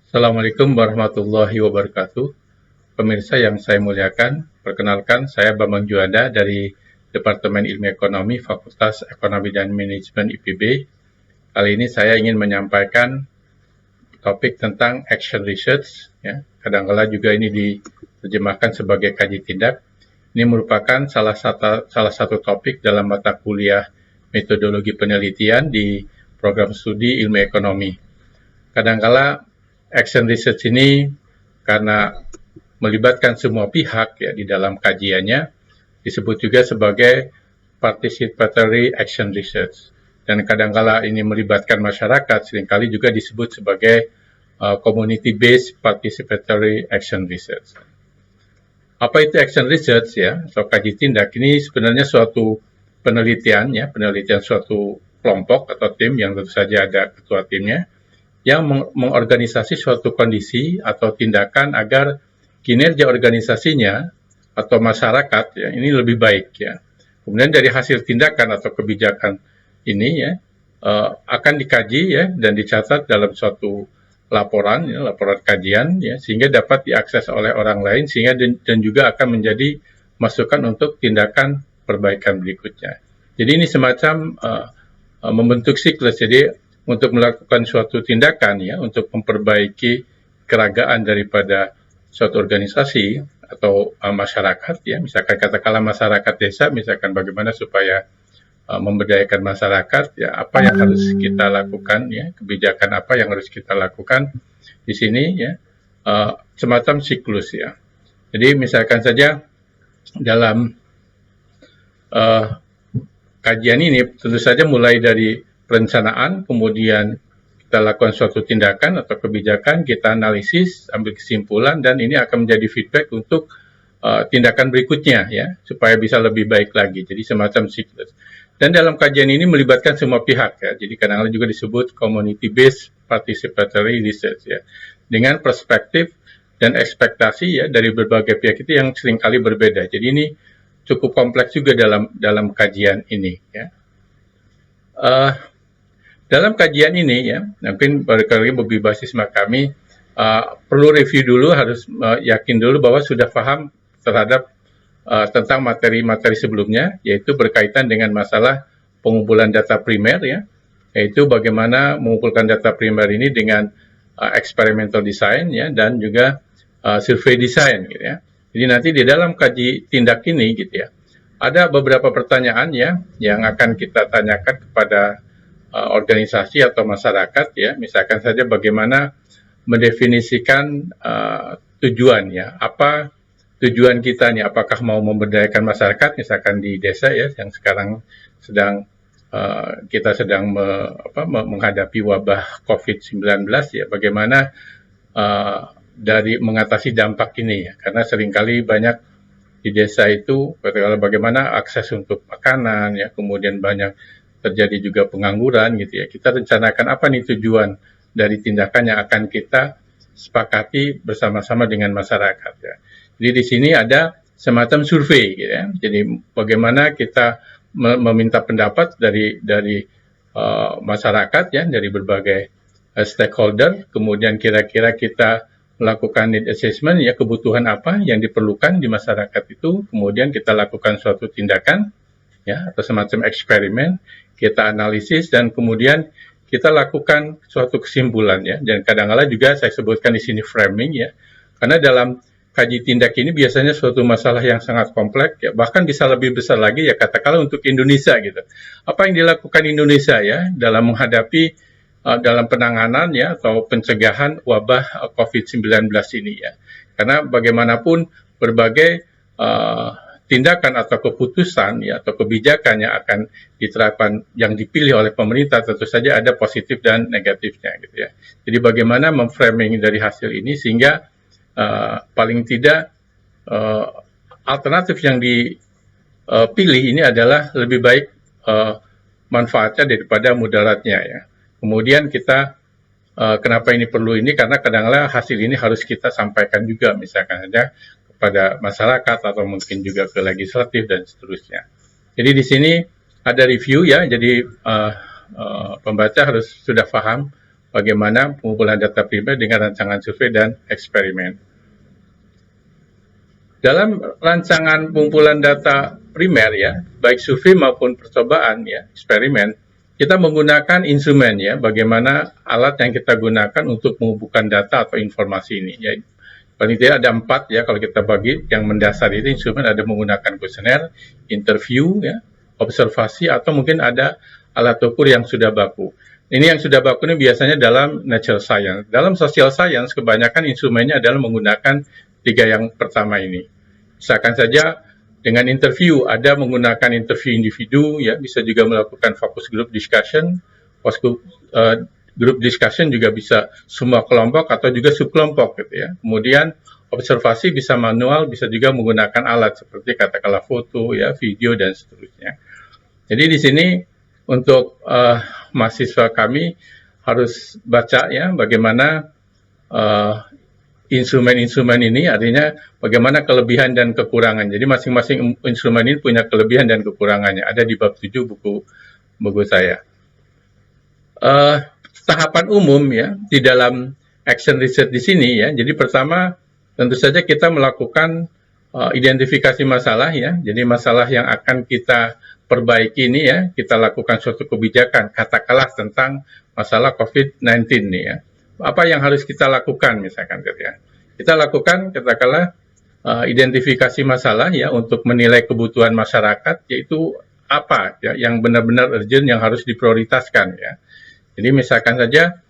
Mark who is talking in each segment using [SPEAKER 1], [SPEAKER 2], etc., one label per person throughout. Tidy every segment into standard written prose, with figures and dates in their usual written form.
[SPEAKER 1] Assalamualaikum warahmatullahi wabarakatuh. Pemirsa yang saya muliakan, perkenalkan saya Bambang Juanda dari Departemen Ilmu Ekonomi Fakultas Ekonomi dan Manajemen IPB. Kali ini saya ingin menyampaikan topik tentang action research. Ya. Kadang-kala juga ini diterjemahkan sebagai kaji tindak. Ini merupakan salah satu topik dalam mata kuliah metodologi penelitian di program studi ilmu ekonomi. Kadang-kala action research ini karena melibatkan semua pihak ya di dalam kajiannya disebut juga sebagai participatory action research. Dan kadang-kala ini melibatkan masyarakat, seringkali juga disebut sebagai community based participatory action research. Apa itu action research ya? Atau kaji tindak ini sebenarnya suatu penelitian ya, penelitian suatu kelompok atau tim yang tentu saja ada ketua timnya yang mengorganisasi suatu kondisi atau tindakan agar kinerja organisasinya atau masyarakat ya ini lebih baik ya. Kemudian dari hasil tindakan atau kebijakan ini ya akan dikaji ya dan dicatat dalam suatu laporan ya, laporan kajian ya sehingga dapat diakses oleh orang lain sehingga dan juga akan menjadi masukan untuk tindakan perbaikan berikutnya. Jadi ini semacam membentuk siklus. Jadi untuk melakukan suatu tindakan ya untuk memperbaiki keragaan daripada suatu organisasi atau masyarakat ya, misalkan katakanlah masyarakat desa, misalkan bagaimana supaya memberdayakan masyarakat ya, apa yang harus kita lakukan ya, kebijakan apa yang harus kita lakukan di sini ya, semacam siklus ya. Jadi misalkan saja dalam kajian ini tentu saja mulai dari perencanaan, kemudian kita lakukan suatu tindakan atau kebijakan, kita analisis, ambil kesimpulan, dan ini akan menjadi feedback untuk tindakan berikutnya ya, supaya bisa lebih baik lagi. Jadi semacam siklus. Dan dalam kajian ini melibatkan semua pihak ya. Jadi kadang-kadang juga disebut community based participatory research ya. Dengan perspektif dan ekspektasi ya dari berbagai pihak itu yang seringkali berbeda. Jadi ini cukup kompleks juga dalam kajian ini ya. Dalam kajian ini ya, mungkin barangkali lebih basis kami perlu review dulu, harus yakin dulu bahwa sudah paham terhadap tentang materi-materi sebelumnya, yaitu berkaitan dengan masalah pengumpulan data primer ya, yaitu bagaimana mengumpulkan data primer ini dengan experimental design ya dan juga survey design gitu ya. Jadi nanti di dalam kaji tindak ini gitu ya, ada beberapa pertanyaan ya yang akan kita tanyakan kepada organisasi atau masyarakat ya, misalkan saja bagaimana mendefinisikan tujuan ya, apa tujuan kita nih, apakah mau memberdayakan masyarakat misalkan di desa ya yang sekarang kita sedang menghadapi wabah COVID-19 ya, bagaimana dari mengatasi dampak ini ya, karena seringkali banyak di desa itu bagaimana akses untuk makanan ya, kemudian banyak terjadi juga pengangguran gitu ya. Kita rencanakan apa nih tujuan dari tindakan yang akan kita sepakati bersama-sama dengan masyarakat ya. Jadi di sini ada semacam survei gitu ya. Jadi bagaimana kita meminta pendapat dari masyarakat ya, dari berbagai stakeholder, kemudian kira-kira kita melakukan need assessment ya, kebutuhan apa yang diperlukan di masyarakat itu, kemudian kita lakukan suatu tindakan ya atau semacam eksperimen, kita analisis dan kemudian kita lakukan suatu kesimpulan ya. Dan kadang-kala juga saya sebutkan di sini framing ya, karena dalam kaji tindak ini biasanya suatu masalah yang sangat kompleks ya, bahkan bisa lebih besar lagi ya, katakanlah untuk Indonesia gitu. Apa yang dilakukan Indonesia ya dalam menghadapi dalam penanganan ya atau pencegahan wabah COVID-19 ini ya. Karena bagaimanapun berbagai tindakan atau keputusan ya atau kebijakan yang akan diterapkan yang dipilih oleh pemerintah tentu saja ada positif dan negatifnya gitu ya. Jadi bagaimana memframing dari hasil ini sehingga paling tidak alternatif yang dipilih ini adalah lebih baik manfaatnya daripada mudaratnya ya. Kemudian kita kenapa ini perlu ini, karena kadang-kadang hasil ini harus kita sampaikan juga misalkan saja kepada masyarakat atau mungkin juga ke legislatif dan seterusnya. Jadi di sini ada review ya, jadi pembaca harus sudah paham bagaimana pengumpulan data primer dengan rancangan survei dan eksperimen. Dalam rancangan pengumpulan data primer ya, baik survei maupun percobaan ya, eksperimen, kita menggunakan instrumen ya, bagaimana alat yang kita gunakan untuk mengumpulkan data atau informasi ini ya. Paling tidak ada 4 ya kalau kita bagi, yang mendasar itu instrumen ada menggunakan kuesioner, interview ya, observasi, atau mungkin ada alat ukur yang sudah baku. Ini yang sudah baku ini biasanya dalam natural science. Dalam social science kebanyakan instrumennya adalah menggunakan 3 yang pertama ini. Misalkan saja dengan interview, ada menggunakan interview individu, ya, bisa juga melakukan focus group discussion. Group discussion juga bisa semua kelompok atau juga subkelompok gitu ya. Kemudian observasi bisa manual, bisa juga menggunakan alat seperti katakanlah foto, ya, video dan seterusnya. Jadi di sini untuk mahasiswa kami harus baca ya bagaimana instrumen-instrumen ini, artinya bagaimana kelebihan dan kekurangan. Jadi masing-masing instrumen ini punya kelebihan dan kekurangannya. Ada di bab 7 buku saya. Tahapan umum ya di dalam action research di sini ya. Jadi pertama tentu saja kita melakukan identifikasi masalah ya. Jadi masalah yang akan kita perbaiki ini ya, kita lakukan suatu kebijakan, katakanlah tentang masalah COVID-19 nih ya. Apa yang harus kita lakukan misalkan gitu ya. Kita lakukan katakanlah identifikasi masalah ya untuk menilai kebutuhan masyarakat, yaitu apa ya yang benar-benar urgent yang harus diprioritaskan ya. Jadi misalkan saja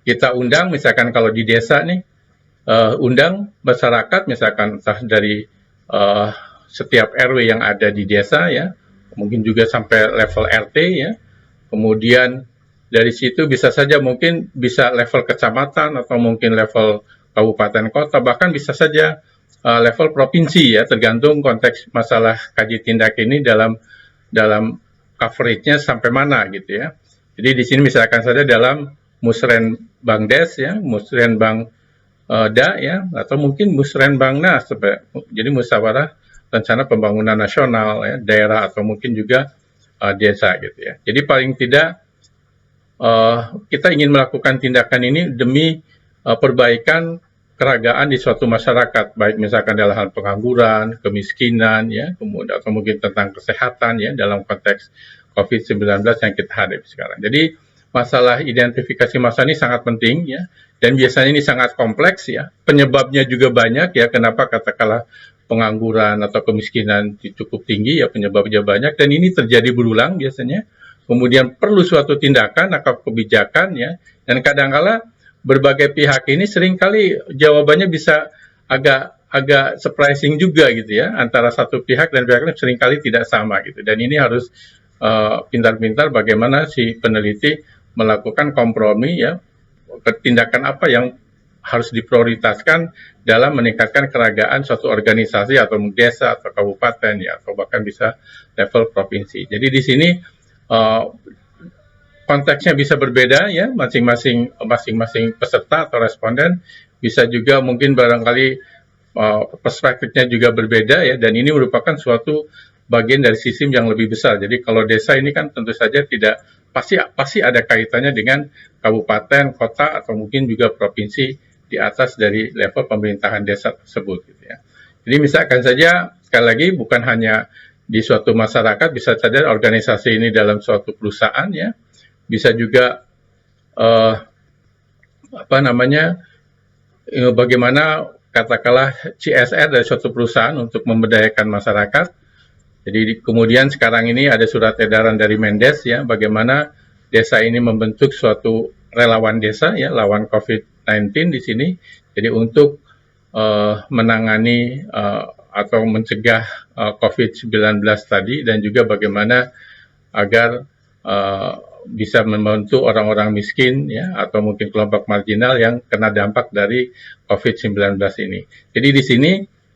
[SPEAKER 1] kita undang, misalkan kalau di desa nih, undang masyarakat, misalkan entah dari setiap RW yang ada di desa ya, mungkin juga sampai level RT ya, kemudian dari situ bisa saja mungkin bisa level kecamatan atau mungkin level kabupaten kota, bahkan bisa saja level provinsi ya, tergantung konteks masalah kaji tindak ini dalam coverage-nya sampai mana gitu ya. Jadi di sini misalkan saja dalam Musrenbangdes ya, Musrenbangda ya, atau mungkin Musrenbangnas, jadi musyawarah rencana pembangunan nasional ya, daerah atau mungkin juga desa gitu ya. Jadi paling tidak kita ingin melakukan tindakan ini demi perbaikan keragaan di suatu masyarakat, baik misalkan dalam hal pengangguran, kemiskinan ya, kemudian atau mungkin tentang kesehatan ya dalam konteks COVID-19 yang kita hadapi sekarang. Jadi masalah identifikasi masalah ini sangat penting ya, dan biasanya ini sangat kompleks ya. Penyebabnya juga banyak ya, kenapa katakanlah pengangguran atau kemiskinan cukup tinggi ya, penyebabnya banyak dan ini terjadi berulang biasanya. Kemudian perlu suatu tindakan atau kebijakan ya, dan kadang-kala berbagai pihak ini seringkali jawabannya bisa agak surprising juga gitu ya, antara satu pihak dan pihak lain seringkali tidak sama gitu, dan ini harus pintar-pintar bagaimana si peneliti melakukan kompromi ya, tindakan apa yang harus diprioritaskan dalam meningkatkan keragaan suatu organisasi atau desa atau kabupaten ya, atau bahkan bisa level provinsi. Jadi di sini konteksnya bisa berbeda ya, masing-masing peserta atau responden, bisa juga mungkin barangkali perspektifnya juga berbeda ya, dan ini merupakan suatu bagian dari sistem yang lebih besar. Jadi kalau desa ini kan tentu saja tidak pasti ada kaitannya dengan kabupaten, kota atau mungkin juga provinsi di atas dari level pemerintahan desa tersebut gitu ya. Jadi misalkan saja sekali lagi bukan hanya di suatu masyarakat, bisa saja organisasi ini dalam suatu perusahaan ya, bisa juga bagaimana katakanlah CSR dari suatu perusahaan untuk memberdayakan masyarakat. Jadi kemudian sekarang ini ada surat edaran dari Mendes ya, bagaimana desa ini membentuk suatu relawan desa ya, lawan COVID-19 di sini. Jadi untuk menangani atau mencegah COVID-19 tadi, dan juga bagaimana agar bisa membantu orang-orang miskin ya, atau mungkin kelompok marginal yang kena dampak dari COVID-19 ini. Jadi di sini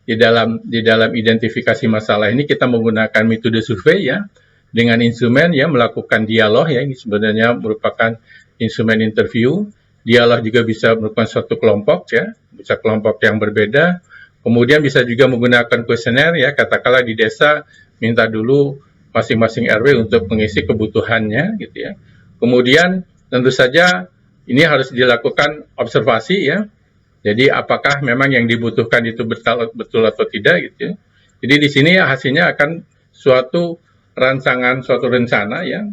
[SPEAKER 1] di dalam identifikasi masalah ini kita menggunakan metode survei ya, dengan instrumen ya, melakukan dialog ya, ini sebenarnya merupakan instrumen interview. Dialog juga bisa merupakan suatu kelompok ya, bisa kelompok yang berbeda. Kemudian bisa juga menggunakan kuesioner ya, katakanlah di desa minta dulu masing-masing RW untuk mengisi kebutuhannya gitu ya. Kemudian tentu saja ini harus dilakukan observasi ya. Jadi apakah memang yang dibutuhkan itu betul atau tidak gitu ya. Jadi di sini hasilnya akan suatu rancangan, suatu rencana ya,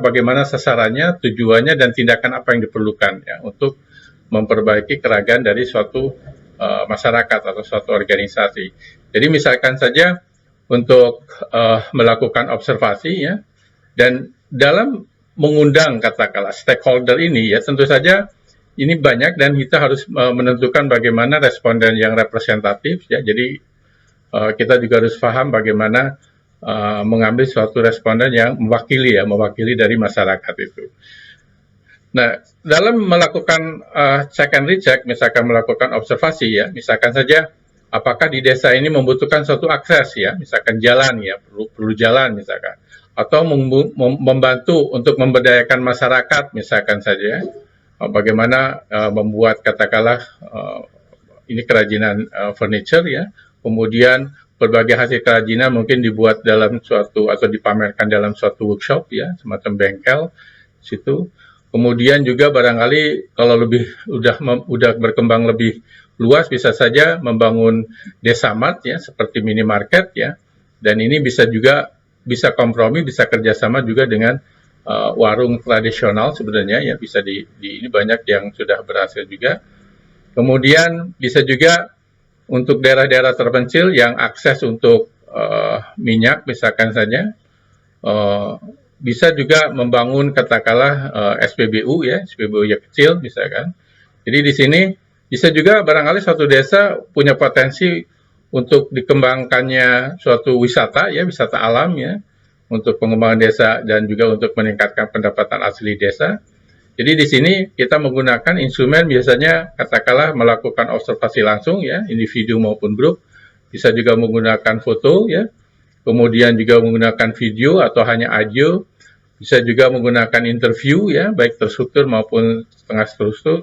[SPEAKER 1] bagaimana sasarannya, tujuannya dan tindakan apa yang diperlukan ya untuk memperbaiki keragaman dari suatu masyarakat atau suatu organisasi. Jadi misalkan saja untuk melakukan observasi ya, dan dalam mengundang katakanlah stakeholder ini ya, tentu saja ini banyak dan kita harus menentukan bagaimana responden yang representatif ya. Jadi kita juga harus paham bagaimana mengambil suatu responden yang mewakili dari masyarakat itu. Nah, dalam melakukan check and recheck, misalkan melakukan observasi ya, misalkan saja apakah di desa ini membutuhkan suatu akses ya, misalkan jalan ya, perlu jalan misalkan, atau membantu untuk memberdayakan masyarakat misalkan saja, bagaimana membuat katakanlah ini kerajinan furniture ya, kemudian berbagai hasil kerajinan mungkin dibuat dalam suatu atau dipamerkan dalam suatu workshop ya, semacam bengkel situ. Kemudian juga barangkali kalau udah berkembang lebih luas bisa saja membangun desa mart ya, seperti minimarket ya. Dan ini bisa kompromi, bisa kerjasama juga dengan warung tradisional sebenarnya ya, bisa ini banyak yang sudah berhasil juga. Kemudian bisa juga untuk daerah-daerah terpencil yang akses untuk minyak misalkan saja, bisa juga membangun katakanlah SPBU ya, SPBU yang kecil misalkan. Jadi di sini bisa juga barangkali suatu desa punya potensi untuk dikembangkannya suatu wisata ya, wisata alam ya, untuk pengembangan desa dan juga untuk meningkatkan pendapatan asli desa. Jadi di sini kita menggunakan instrumen biasanya katakanlah melakukan observasi langsung ya, individu maupun grup, bisa juga menggunakan foto ya, kemudian juga menggunakan video atau hanya audio, bisa juga menggunakan interview ya, baik terstruktur maupun setengah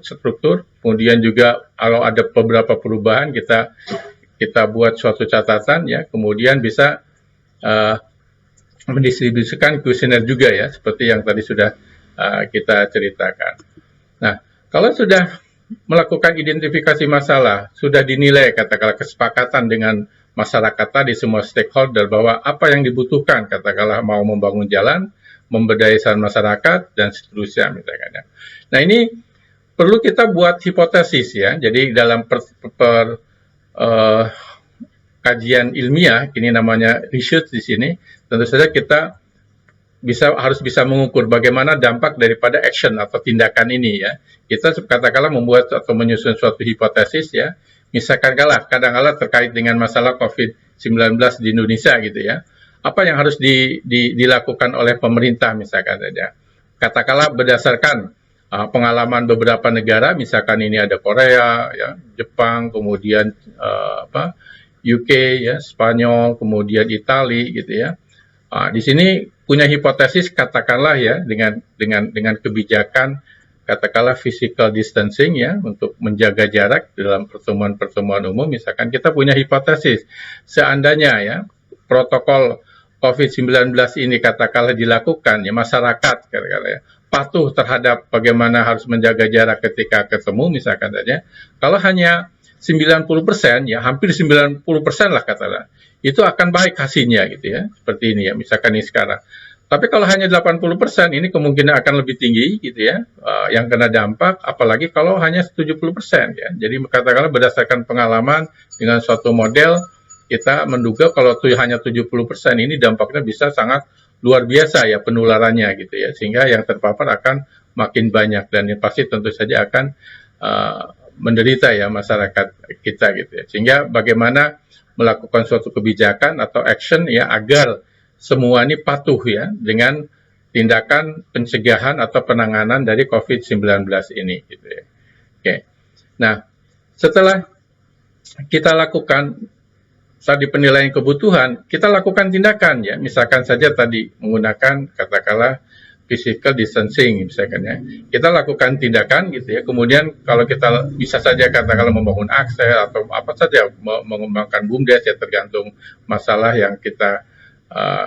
[SPEAKER 1] struktur. Kemudian juga kalau ada beberapa perubahan kita buat suatu catatan ya, kemudian bisa mendistribusikan kuesioner juga ya, seperti yang tadi sudah kita ceritakan. Nah, kalau sudah melakukan identifikasi masalah, sudah dinilai katakanlah kesepakatan dengan masyarakat tadi, semua stakeholder, bahwa apa yang dibutuhkan, katakanlah mau membangun jalan, memberdayakan masyarakat, dan seterusnya misalkan. Nah, ini perlu kita buat hipotesis ya, jadi dalam kajian ilmiah, ini namanya research di sini, tentu saja kita harus bisa mengukur bagaimana dampak daripada action atau tindakan ini ya. Kita katakanlah membuat atau menyusun suatu hipotesis ya, misalkan kadang-kala terkait dengan masalah COVID-19 di Indonesia gitu ya. Apa yang harus dilakukan oleh pemerintah misalkan saja. Katakanlah berdasarkan pengalaman beberapa negara, misalkan ini ada Korea, ya, Jepang, kemudian UK, ya, Spanyol, kemudian Italia gitu ya. Di sini punya hipotesis katakanlah ya dengan kebijakan katakanlah physical distancing ya, untuk menjaga jarak dalam pertemuan-pertemuan umum, misalkan kita punya hipotesis seandainya ya protokol COVID-19 ini katakanlah dilakukan ya, masyarakat katakanlah ya patuh terhadap bagaimana harus menjaga jarak ketika ketemu misalkan saja, kalau hanya 90% ya, hampir 90% lah katakanlah, itu akan baik hasilnya gitu ya, seperti ini ya, misalkan ini sekarang. Tapi kalau hanya 80%, ini kemungkinan akan lebih tinggi gitu ya, yang kena dampak, apalagi kalau hanya 70% ya. Jadi katakanlah berdasarkan pengalaman dengan suatu model, kita menduga kalau hanya 70% ini dampaknya bisa sangat luar biasa ya penularannya gitu ya, sehingga yang terpapar akan makin banyak dan pasti tentu saja akan menderita ya masyarakat kita gitu ya. Sehingga bagaimana melakukan suatu kebijakan atau action ya agar semua ini patuh ya dengan tindakan pencegahan atau penanganan dari COVID-19 ini gitu ya. Oke. Nah, setelah kita lakukan tadi penilaian kebutuhan, kita lakukan tindakan ya. Misalkan saja tadi menggunakan katakanlah physical distancing misalkan ya. Kita lakukan tindakan gitu ya. Kemudian kalau kita bisa saja katakanlah membangun akses atau apa saja, mengembangkan BUMDes ya, tergantung masalah yang kita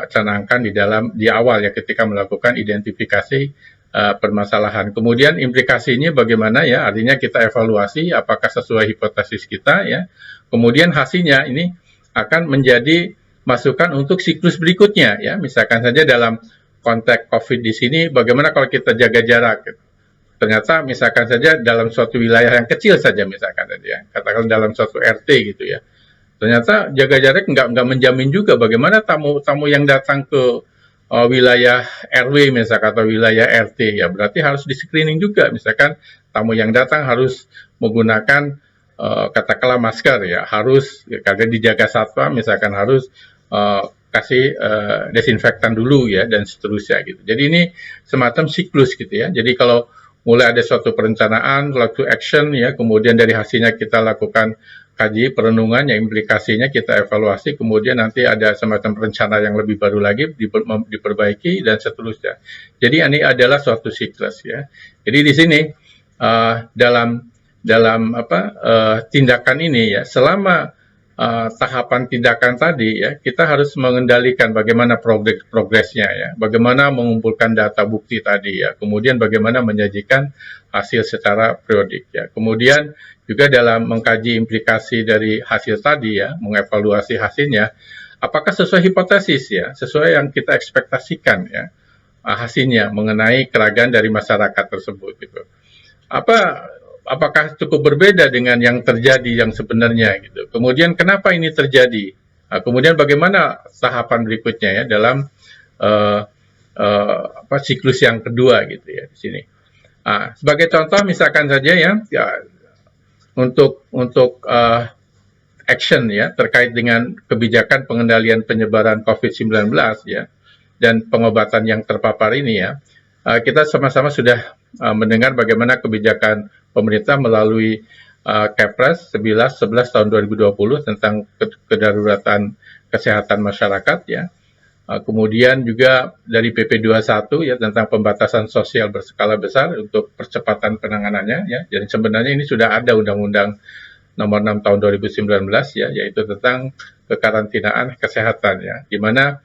[SPEAKER 1] canangkan di awal ya ketika melakukan identifikasi permasalahan. Kemudian implikasinya bagaimana ya? Artinya kita evaluasi apakah sesuai hipotesis kita ya. Kemudian hasilnya ini akan menjadi masukan untuk siklus berikutnya ya. Misalkan saja dalam konteks COVID di sini, bagaimana kalau kita jaga jarak? Gitu. Ternyata misalkan saja dalam suatu wilayah yang kecil saja, misalkan saja, katakan dalam suatu RT gitu ya. Ternyata jaga jarak nggak menjamin juga bagaimana tamu yang datang ke wilayah RW misalkan atau wilayah RT ya, berarti harus di screening juga, misalkan tamu yang datang harus menggunakan katakanlah masker ya, harus karena dijaga satwa misalkan harus kasih desinfektan dulu ya, dan seterusnya gitu. Jadi ini semacam siklus gitu ya. Jadi kalau mulai ada suatu perencanaan, suatu action ya, kemudian dari hasilnya kita lakukan kaji perenungan, yang implikasinya kita evaluasi, kemudian nanti ada semacam rencana yang lebih baru lagi diperbaiki dan seterusnya. Jadi ini adalah suatu siklus ya. Jadi di sini dalam tindakan ini ya, selama tahapan tindakan tadi ya, kita harus mengendalikan bagaimana progresnya ya, bagaimana mengumpulkan data bukti tadi ya, kemudian bagaimana menyajikan hasil secara periodik ya. Kemudian juga dalam mengkaji implikasi dari hasil tadi ya, mengevaluasi hasilnya, apakah sesuai hipotesis ya, sesuai yang kita ekspektasikan ya, hasilnya mengenai keragaman dari masyarakat tersebut gitu. Apakah cukup berbeda dengan yang terjadi yang sebenarnya gitu. Kemudian kenapa ini terjadi? Kemudian bagaimana tahapan berikutnya ya dalam siklus yang kedua gitu ya di sini. Sebagai contoh misalkan saja ya untuk action ya terkait dengan kebijakan pengendalian penyebaran COVID-19 ya dan pengobatan yang terpapar ini ya, kita sama-sama sudah mendengar bagaimana kebijakan pemerintah melalui Kepres 11 tahun 2020 tentang kedaruratan kesehatan masyarakat ya. Kemudian juga dari PP 21 ya tentang pembatasan sosial berskala besar untuk percepatan penanganannya ya. Jadi sebenarnya ini sudah ada Undang-Undang Nomor 6 Tahun 2019 ya, yaitu tentang kekarantinaan kesehatan ya, di mana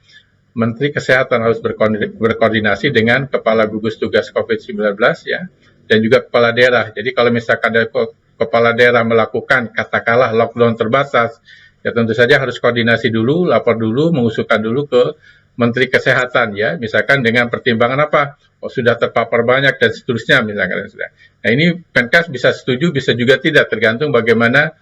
[SPEAKER 1] Menteri Kesehatan harus berkoordinasi dengan Kepala Gugus Tugas COVID-19 ya, dan juga kepala daerah. Jadi kalau misalkan ada kepala daerah melakukan katakanlah lockdown terbatas, ya tentu saja harus koordinasi dulu, lapor dulu, mengusulkan dulu ke Menteri Kesehatan ya, misalkan dengan pertimbangan apa, sudah terpapar banyak dan seterusnya misalkan. Nah ini Menkes bisa setuju, bisa juga tidak, tergantung bagaimana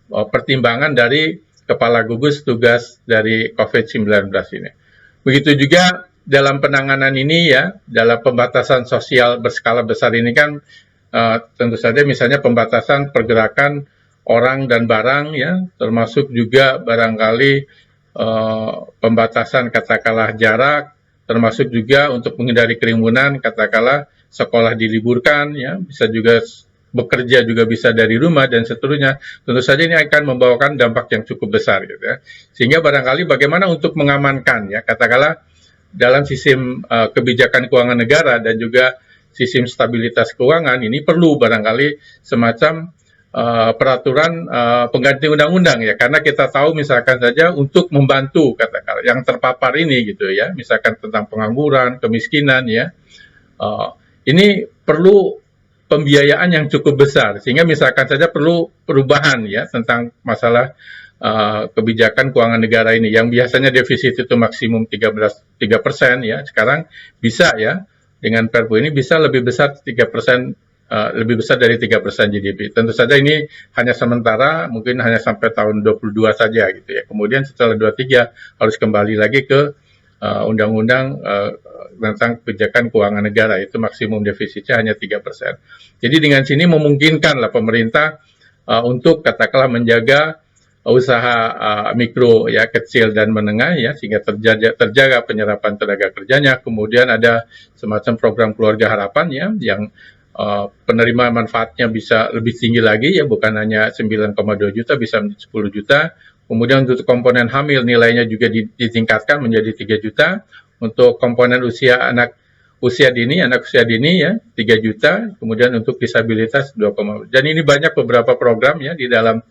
[SPEAKER 1] pertimbangan dari Kepala Gugus Tugas dari COVID-19 ini. Begitu juga dalam penanganan ini ya, dalam pembatasan sosial berskala besar ini kan tentu saja misalnya pembatasan pergerakan orang dan barang ya, termasuk juga barangkali pembatasan katakanlah jarak, termasuk juga untuk menghindari kerumunan, katakanlah sekolah diliburkan ya, bisa juga bekerja juga bisa dari rumah dan seterusnya. Tentu saja ini akan membawakan dampak yang cukup besar gitu ya. Sehingga barangkali bagaimana untuk mengamankan ya, katakanlah dalam sistem kebijakan keuangan negara dan juga sistem stabilitas keuangan ini perlu barangkali semacam peraturan pengganti undang-undang ya, karena kita tahu misalkan saja untuk membantu katakanlah yang terpapar ini gitu ya, misalkan tentang pengangguran, kemiskinan ya, ini perlu pembiayaan yang cukup besar, sehingga misalkan saja perlu perubahan ya tentang masalah kebijakan keuangan negara ini, yang biasanya defisit itu maksimum 3% ya, sekarang bisa ya dengan Perpu ini bisa lebih besar 3%, lebih besar dari 3% GDP. Tentu saja ini hanya sementara, mungkin hanya sampai tahun 22 saja gitu ya. Kemudian setelah 23 harus kembali lagi ke undang-undang tentang kebijakan keuangan negara, itu maksimum defisitnya hanya 3%. Jadi dengan sini memungkinkanlah pemerintah untuk katakanlah menjaga usaha mikro ya, kecil dan menengah ya, sehingga terjaga penyerapan tenaga kerjanya. Kemudian ada semacam program keluarga harapan ya, yang penerima manfaatnya bisa lebih tinggi lagi ya, bukan hanya 9,2 juta, bisa 10 juta. Kemudian untuk komponen hamil nilainya juga ditingkatkan menjadi 3 juta. Untuk komponen anak usia dini ya 3 juta. Kemudian untuk disabilitas 2, dan ini banyak beberapa program ya di dalam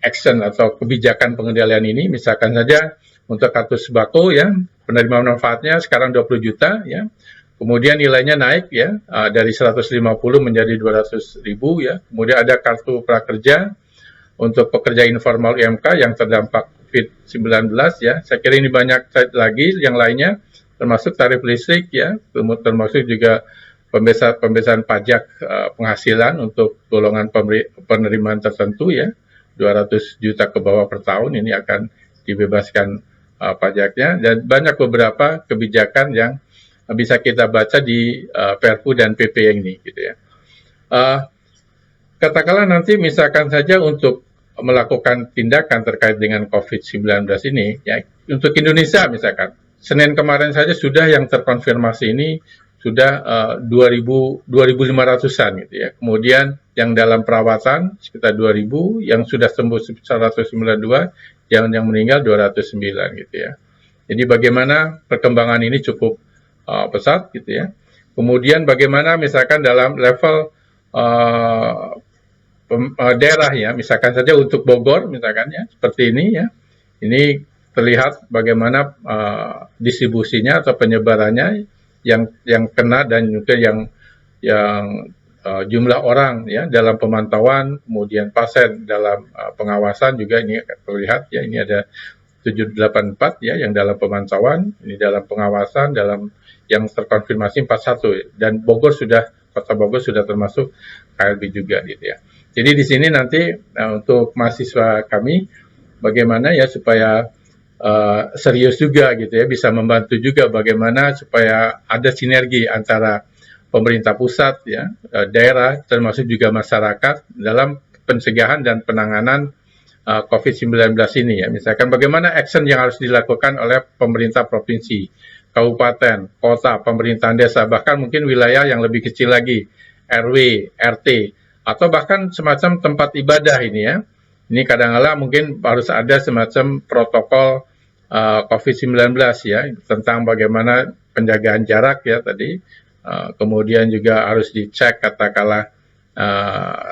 [SPEAKER 1] action atau kebijakan pengendalian ini. Misalkan saja Untuk kartu sembako ya, penerima manfaatnya sekarang 20 juta ya. Kemudian nilainya naik ya, dari 150 menjadi 200.000 ya. Kemudian ada kartu prakerja untuk pekerja informal UMK yang terdampak COVID-19 ya. Saya kira ini banyak lagi yang lainnya, termasuk tarif listrik ya, termasuk juga pembebasan pajak penghasilan untuk golongan penerimaan tertentu ya, 200 juta ke bawah per tahun ini akan dibebaskan pajaknya, dan banyak beberapa kebijakan yang bisa kita baca di Perpu dan PP ini gitu ya. Katakanlah nanti misalkan saja untuk melakukan tindakan terkait dengan COVID-19 ini ya, untuk Indonesia misalkan Senin kemarin saja sudah yang terkonfirmasi ini sudah 2.500-an gitu ya. Kemudian yang dalam perawatan sekitar 2.000, yang sudah sembuh 192, yang meninggal 209 gitu ya. Jadi bagaimana perkembangan ini cukup pesat gitu ya. Kemudian bagaimana misalkan dalam level daerah ya, misalkan saja untuk Bogor misalkan ya, seperti ini ya. Ini terlihat bagaimana distribusinya atau penyebarannya yang kena, dan juga yang jumlah orang ya dalam pemantauan, kemudian pasien dalam pengawasan juga ini terlihat ya. Ini ada 784 ya yang dalam pemantauan, ini dalam pengawasan, dalam yang terkonfirmasi 41, dan Kota Bogor sudah termasuk KLB juga gitu ya. Jadi di sini nanti untuk mahasiswa kami bagaimana ya supaya serius juga gitu ya, bisa membantu juga bagaimana supaya ada sinergi antara pemerintah pusat ya, daerah, termasuk juga masyarakat dalam pencegahan dan penanganan COVID-19 ini ya. Misalkan bagaimana action yang harus dilakukan oleh pemerintah provinsi, kabupaten, kota, pemerintahan desa, bahkan mungkin wilayah yang lebih kecil lagi, RW, RT, atau bahkan semacam tempat ibadah ini ya. Ini kadang-kala mungkin harus ada semacam protokol COVID-19 ya, tentang bagaimana penjagaan jarak ya tadi, kemudian juga harus dicek katakanlah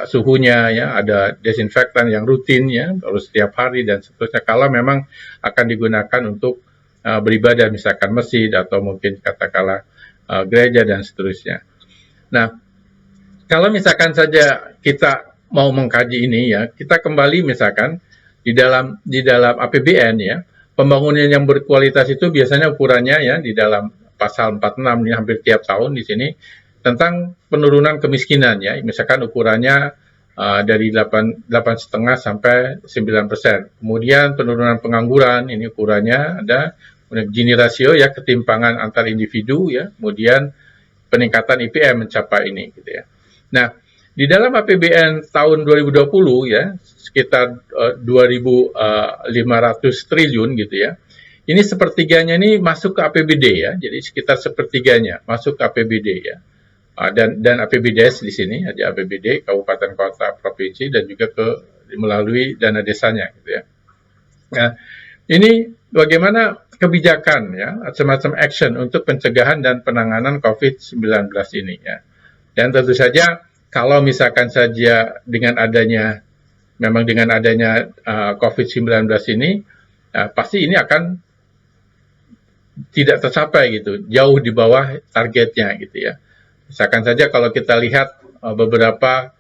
[SPEAKER 1] suhunya ya, ada desinfektan yang rutin ya, harus setiap hari dan seterusnya, kalau memang akan digunakan untuk beribadah, misalkan masjid atau mungkin katakanlah gereja dan seterusnya. Nah, kalau misalkan saja kita mau mengkaji ini ya, kita kembali misalkan di dalam APBN ya, pembangunan yang berkualitas itu biasanya ukurannya ya di dalam pasal 46 ini hampir tiap tahun di sini tentang penurunan kemiskinan ya, misalkan ukurannya dari 8,5 sampai 9%. Kemudian penurunan pengangguran ini ukurannya ada, Gini rasio ya, ketimpangan antar individu ya, kemudian peningkatan IPM mencapai ini gitu ya. Nah, di dalam APBN tahun 2020 ya, sekitar 2.500 triliun gitu ya. Ini sepertiganya ini masuk ke APBD ya, jadi sekitar sepertiganya masuk ke APBD ya. Dan APBDes di sini ada APBD kabupaten kota provinsi dan juga melalui dana desanya gitu ya. Nah, ini bagaimana kebijakan ya, semacam action untuk pencegahan dan penanganan COVID-19 ini ya. Dan tentu saja kalau misalkan saja dengan adanya COVID-19 ini, pasti ini akan tidak tercapai gitu, jauh di bawah targetnya gitu ya. Misalkan saja kalau kita lihat beberapa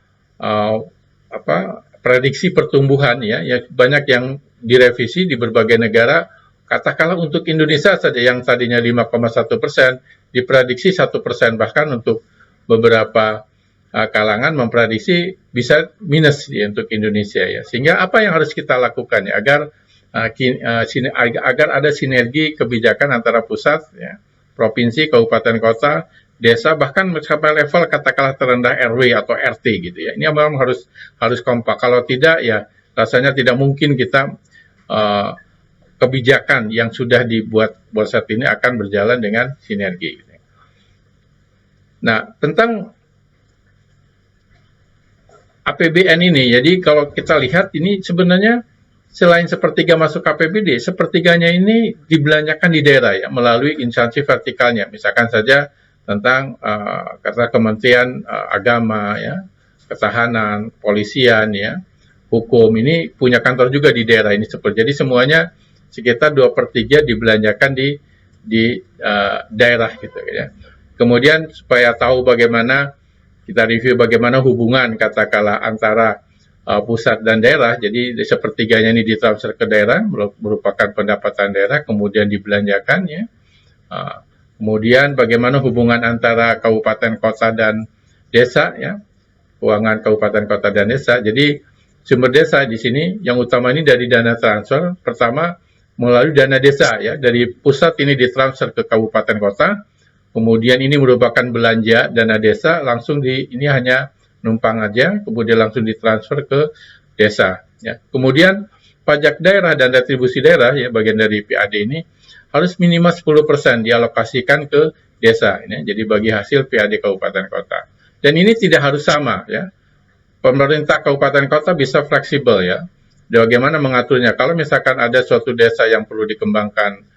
[SPEAKER 1] prediksi pertumbuhan ya, banyak yang direvisi di berbagai negara. Katakanlah untuk Indonesia saja yang tadinya 5,1%, diprediksi 1%, bahkan untuk beberapa kalangan memprediksi bisa minus ya, untuk Indonesia ya. Sehingga apa yang harus kita lakukan ya, agar ada sinergi kebijakan antara pusat ya, provinsi, kabupaten kota, desa, bahkan mencapai level katakanlah terendah RW atau RT gitu ya. Ini memang harus kompak. Kalau tidak ya rasanya tidak mungkin kita kebijakan yang sudah dibuat saat ini akan berjalan dengan sinergi. Nah, tentang APBN ini, jadi kalau kita lihat ini sebenarnya selain sepertiga masuk APBD, sepertiganya ini dibelanjakan di daerah ya, melalui instansi vertikalnya. Misalkan saja tentang kata Kementerian Agama ya, Ketahanan, Polisian ya, Hukum, ini punya kantor juga di daerah ini. Jadi semuanya sekitar 2/3 dibelanjakan di daerah gitu ya. Kemudian supaya tahu bagaimana kita review bagaimana hubungan katakanlah antara pusat dan daerah, jadi sepertiganya ini ditransfer ke daerah merupakan pendapatan daerah kemudian dibelanjakan ya. Kemudian bagaimana hubungan antara kabupaten kota dan desa ya, keuangan kabupaten kota dan desa. Jadi sumber desa di sini yang utama ini dari dana transfer, pertama melalui dana desa ya, dari pusat ini ditransfer ke kabupaten kota, kemudian ini merupakan belanja dana desa langsung ini hanya numpang aja, kemudian langsung ditransfer ke desa ya. Kemudian pajak daerah dan retribusi daerah ya, bagian dari PAD ini harus minimal 10% dialokasikan ke desa ya. Jadi bagi hasil PAD kabupaten kota. Dan ini tidak harus sama ya. Pemerintah kabupaten kota bisa fleksibel ya. Bagaimana mengaturnya? Kalau misalkan ada suatu desa yang perlu dikembangkan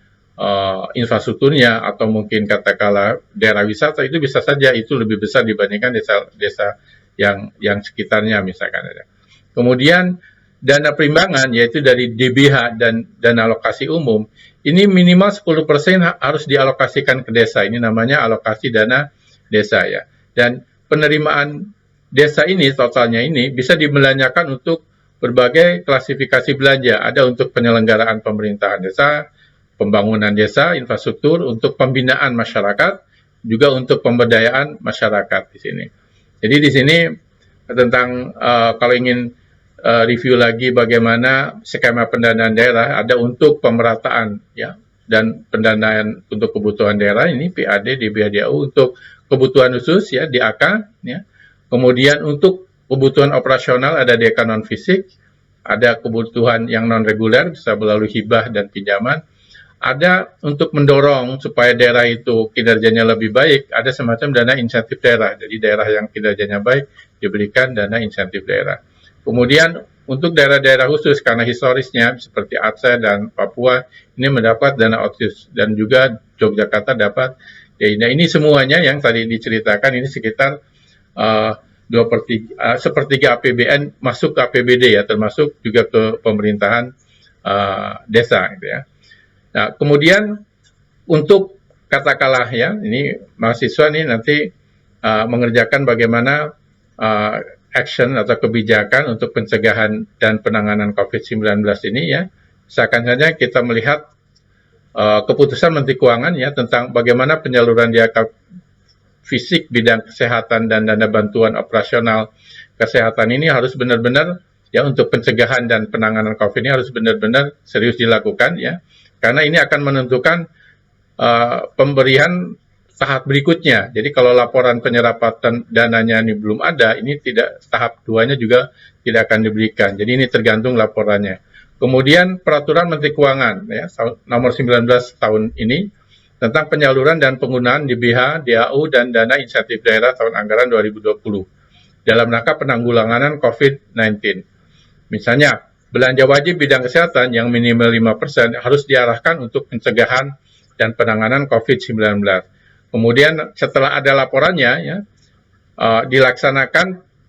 [SPEAKER 1] infrastrukturnya atau mungkin katakanlah daerah wisata, itu bisa saja itu lebih besar dibandingkan desa-desa yang sekitarnya misalkan ada. Kemudian dana perimbangan yaitu dari DBH dan dana alokasi umum ini minimal 10% harus dialokasikan ke desa. Ini namanya alokasi dana desa ya. Dan penerimaan desa ini totalnya ini bisa dibelanjakan untuk berbagai klasifikasi belanja. Ada untuk penyelenggaraan pemerintahan desa, pembangunan desa, infrastruktur, untuk pembinaan masyarakat, juga untuk pemberdayaan masyarakat di sini. Jadi di sini tentang kalau ingin review lagi bagaimana skema pendanaan daerah, ada untuk pemerataan ya dan pendanaan untuk kebutuhan daerah ini PAD, DBH, DAU untuk kebutuhan khusus ya DAK ya. Kemudian untuk kebutuhan operasional ada DK non fisik, ada kebutuhan yang non reguler bisa melalui hibah dan pinjaman. Ada untuk mendorong supaya daerah itu kinerjanya lebih baik, ada semacam dana insentif daerah. Jadi daerah yang kinerjanya baik diberikan dana insentif daerah. Kemudian untuk daerah-daerah khusus karena historisnya seperti Aceh dan Papua ini mendapat dana otsus dan juga Yogyakarta dapat. Ya, ini semuanya yang tadi diceritakan ini sekitar 1/3 APBN masuk ke APBD ya, termasuk juga ke pemerintahan desa gitu ya. Nah, kemudian untuk katakanlah ya, ini mahasiswa nih nanti mengerjakan bagaimana action atau kebijakan untuk pencegahan dan penanganan COVID-19 ini ya. Misalkan saja kita melihat keputusan Menteri Keuangan ya tentang bagaimana penyaluran DAK fisik bidang kesehatan dan dana bantuan operasional kesehatan ini harus benar-benar ya untuk pencegahan dan penanganan COVID ini harus benar-benar serius dilakukan ya. Karena ini akan menentukan pemberian tahap berikutnya. Jadi kalau laporan penyerapan dananya ini belum ada, ini tidak tahap 2-nya juga tidak akan diberikan. Jadi ini tergantung laporannya. Kemudian peraturan Menteri Keuangan ya, nomor 19 tahun ini tentang penyaluran dan penggunaan DBH, DAU dan dana insentif daerah tahun anggaran 2020 dalam rangka penanggulangan COVID-19. Misalnya belanja wajib bidang kesehatan yang minimal 5% harus diarahkan untuk pencegahan dan penanganan COVID-19. Kemudian setelah ada laporannya, ya,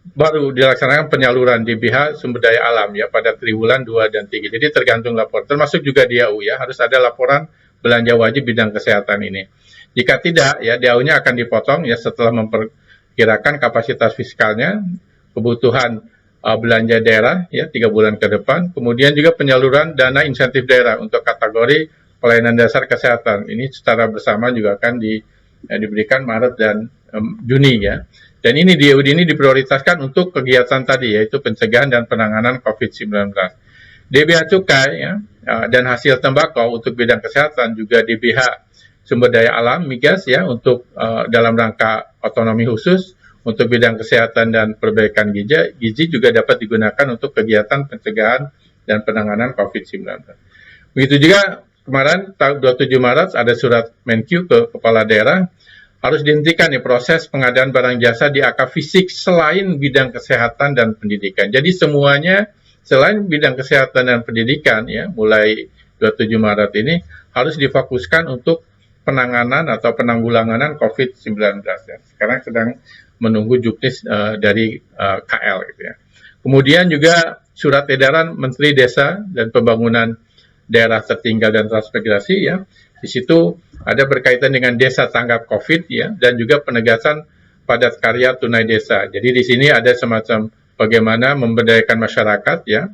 [SPEAKER 1] baru dilaksanakan penyaluran DBH sumber daya alam ya pada triwulan 2 dan 3. Jadi tergantung laporan, termasuk juga DAU ya, harus ada laporan belanja wajib bidang kesehatan ini. Jika tidak, ya DAU-nya akan dipotong ya setelah memperkirakan kapasitas fiskalnya, kebutuhan belanja daerah ya 3 bulan ke depan, kemudian juga penyaluran dana insentif daerah untuk kategori pelayanan dasar kesehatan. Ini secara bersama juga akan diberikan Maret dan Juni ya. Dan ini DAUD ini diprioritaskan untuk kegiatan tadi yaitu pencegahan dan penanganan COVID-19. DBH cukai ya dan hasil tembakau untuk bidang kesehatan, juga DBH sumber daya alam migas ya untuk dalam rangka otonomi khusus. Untuk bidang kesehatan dan perbaikan gizi juga dapat digunakan untuk kegiatan pencegahan dan penanganan COVID-19. Begitu juga kemarin, tanggal 27 Maret, ada surat Menkyu ke Kepala Daerah, harus dihentikan nih proses pengadaan barang jasa di AK fisik selain bidang kesehatan dan pendidikan. Jadi semuanya selain bidang kesehatan dan pendidikan, ya, mulai 27 Maret ini harus difokuskan untuk penanganan atau penanggulangan COVID-19. Ya. Sekarang sedang menunggu juknis dari KL gitu ya. Kemudian juga surat edaran Menteri Desa dan Pembangunan daerah tertinggal dan transmigrasi ya. Di situ ada berkaitan dengan desa tanggap COVID ya, dan juga penegasan padat karya tunai desa. Jadi di sini ada semacam bagaimana memberdayakan masyarakat ya,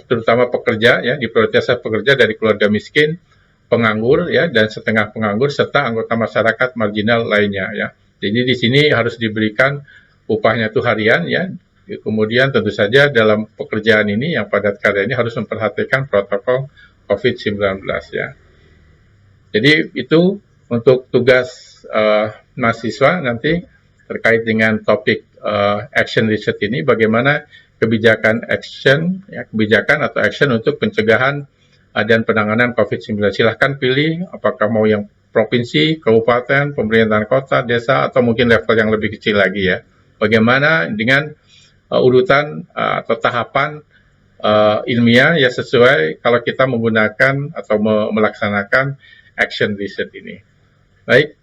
[SPEAKER 1] terutama pekerja ya, diprioritaskan pekerja dari keluarga miskin, penganggur ya, dan setengah penganggur, serta anggota masyarakat marginal lainnya ya. Jadi di sini harus diberikan upahnya itu harian ya. Kemudian tentu saja dalam pekerjaan ini yang padat karya ini harus memperhatikan protokol COVID-19 ya. Jadi itu untuk tugas mahasiswa nanti terkait dengan topik action research ini, bagaimana kebijakan action ya, kebijakan atau action untuk pencegahan dan penanganan COVID-19. Silahkan pilih apakah mau yang provinsi, kabupaten, pemerintahan kota, desa, atau mungkin level yang lebih kecil lagi ya. Bagaimana dengan urutan atau tahapan ilmiah ya sesuai kalau kita menggunakan atau melaksanakan action research ini. Baik,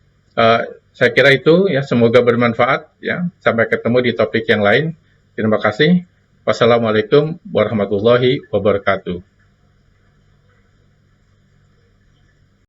[SPEAKER 1] saya kira itu ya, semoga bermanfaat ya. Sampai ketemu di topik yang lain. Terima kasih. Wassalamualaikum warahmatullahi wabarakatuh.